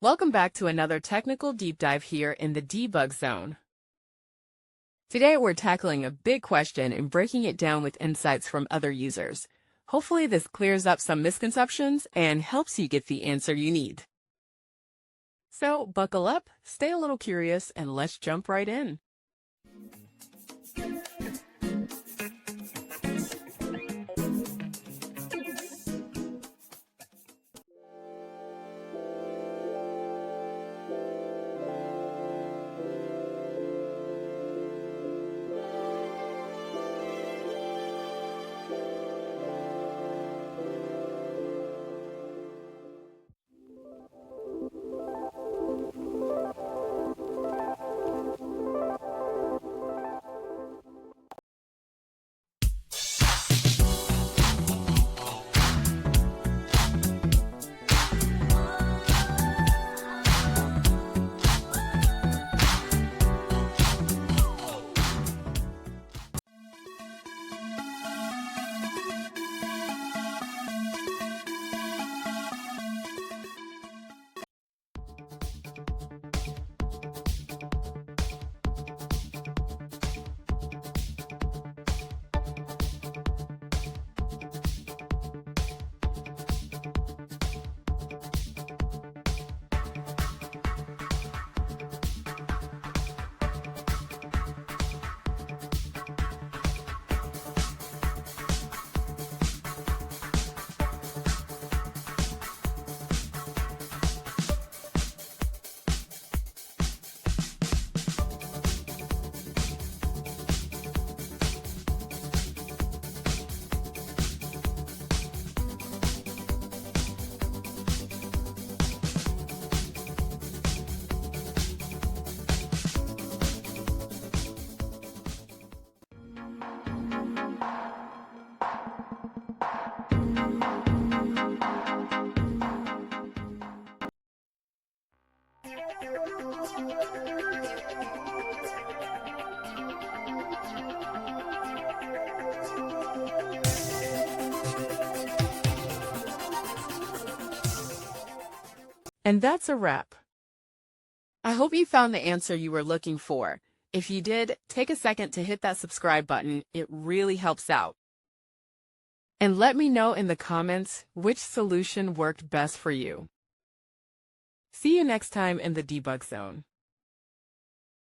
Welcome back to another technical deep dive here in the debug zone. Today we're tackling a big question and breaking it down with insights from other users. Hopefully this clears up some misconceptions and helps you get the answer you need. So buckle up, stay a little curious, and let's jump right in. And that's a wrap. I hope you found the answer you were looking for. If you did, take a second to hit that subscribe button. It really helps out. And let me know in the comments which solution worked best for you. See you next time in the debug zone.